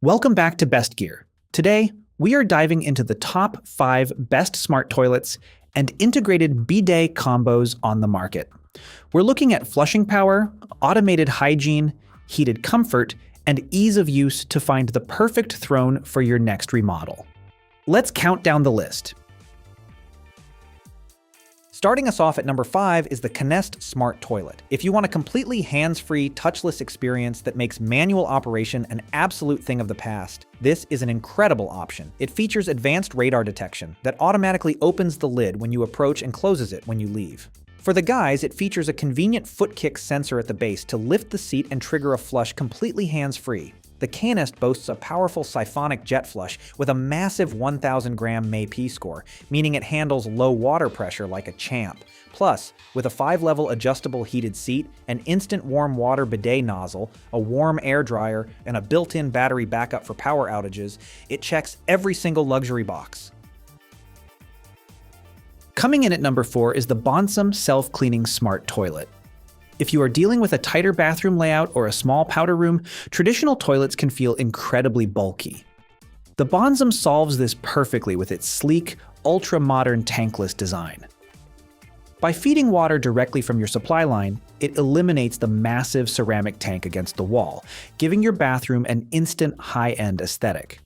Welcome back to Best Gear. Today, we are diving into the top 5 best smart toilets and integrated bidet combos on the market. We're looking at flushing power, automated hygiene, heated comfort, and ease of use to find the perfect throne for your next remodel. Let's count down the list. Starting us off at number 5 is the CANEST Smart Toilet. If you want a completely hands-free, touchless experience that makes manual operation an absolute thing of the past, this is an incredible option. It features advanced radar detection that automatically opens the lid when you approach and closes it when you leave. For the guys, it features a convenient foot kick sensor at the base to lift the seat and trigger a flush completely hands-free. The CANEST boasts a powerful siphonic jet flush with a massive 1,000-gram MAP score, meaning it handles low water pressure like a champ. Plus, with a 5-level adjustable heated seat, an instant warm water bidet nozzle, a warm air dryer, and a built-in battery backup for power outages, it checks every single luxury box. Coming in at number 4 is the BONSAM Self-Cleaning Smart Toilet. If you are dealing with a tighter bathroom layout or a small powder room, traditional toilets can feel incredibly bulky. The BONSAM solves this perfectly with its sleek, ultra-modern tankless design. By feeding water directly from your supply line, it eliminates the massive ceramic tank against the wall, giving your bathroom an instant high-end aesthetic.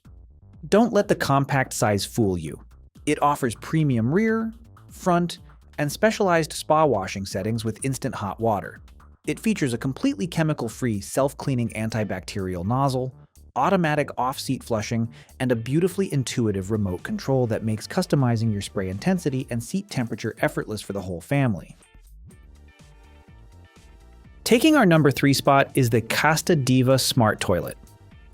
Don't let the compact size fool you. It offers premium rear, front, and specialized spa washing settings with instant hot water. It features a completely chemical-free self-cleaning antibacterial nozzle, automatic off-seat flushing, and a beautifully intuitive remote control that makes customizing your spray intensity and seat temperature effortless for the whole family. Taking our number 3 spot is the Casta Diva Smart Toilet.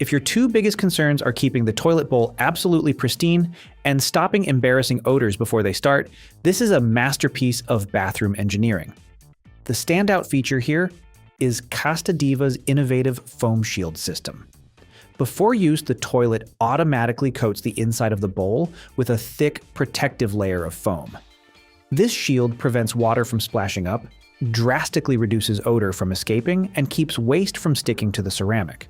If your 2 biggest concerns are keeping the toilet bowl absolutely pristine and stopping embarrassing odors before they start, this is a masterpiece of bathroom engineering. The standout feature here is Casta Diva's innovative foam shield system. Before use, the toilet automatically coats the inside of the bowl with a thick, protective layer of foam. This shield prevents water from splashing up, drastically reduces odor from escaping, and keeps waste from sticking to the ceramic.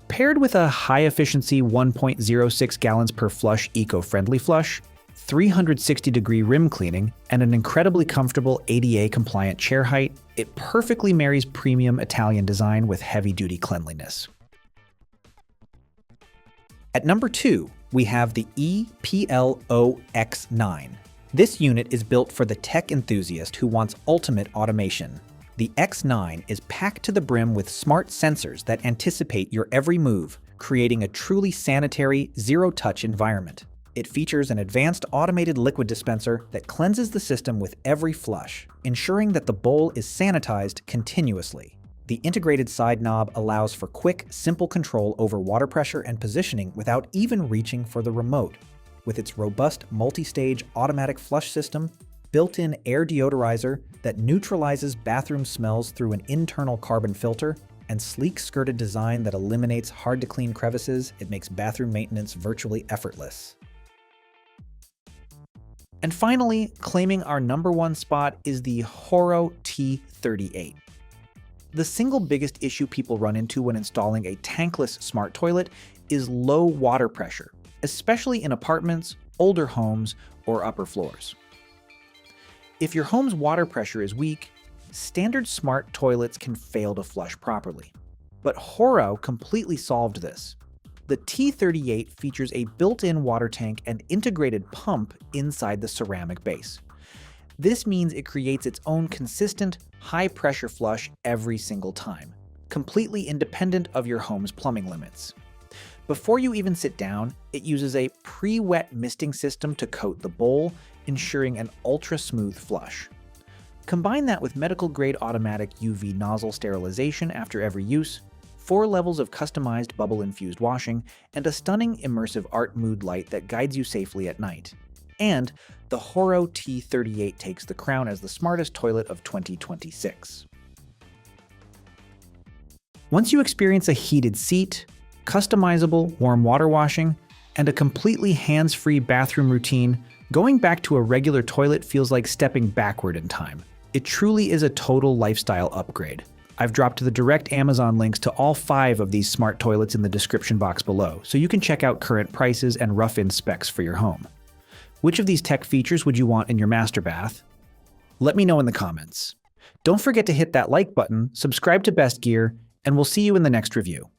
Paired with a high-efficiency 1.06 gallons per flush eco-friendly flush, 360-degree rim cleaning, and an incredibly comfortable ADA-compliant chair height, it perfectly marries premium Italian design with heavy-duty cleanliness. At number 2, we have the EPLO X9. This unit is built for the tech enthusiast who wants ultimate automation. The X9 is packed to the brim with smart sensors that anticipate your every move, creating a truly sanitary, zero-touch environment. It features an advanced automated liquid dispenser that cleanses the system with every flush, ensuring that the bowl is sanitized continuously. The integrated side knob allows for quick, simple control over water pressure and positioning without even reaching for the remote. With its robust multi-stage automatic flush system, built-in air deodorizer that neutralizes bathroom smells through an internal carbon filter, and sleek skirted design that eliminates hard-to-clean crevices, it makes bathroom maintenance virtually effortless. And finally, claiming our number 1 spot is the HOROW T38. The single biggest issue people run into when installing a tankless smart toilet is low water pressure, especially in apartments, older homes, or upper floors. If your home's water pressure is weak, standard smart toilets can fail to flush properly. But HOROW completely solved this. The T38 features a built-in water tank and integrated pump inside the ceramic base. This means it creates its own consistent, high-pressure flush every single time, completely independent of your home's plumbing limits. Before you even sit down, it uses a pre-wet misting system to coat the bowl, ensuring an ultra-smooth flush. Combine that with medical-grade automatic UV nozzle sterilization after every use, 4 levels of customized bubble-infused washing, and a stunning immersive art mood light that guides you safely at night. And the HOROW T38 takes the crown as the smartest toilet of 2026. Once you experience a heated seat, customizable warm water washing, and a completely hands-free bathroom routine, going back to a regular toilet feels like stepping backward in time. It truly is a total lifestyle upgrade. I've dropped the direct Amazon links to all 5 of these smart toilets in the description box below, so you can check out current prices and rough-in specs for your home. Which of these tech features would you want in your master bath? Let me know in the comments. Don't forget to hit that like button, subscribe to Best Gear, and we'll see you in the next review.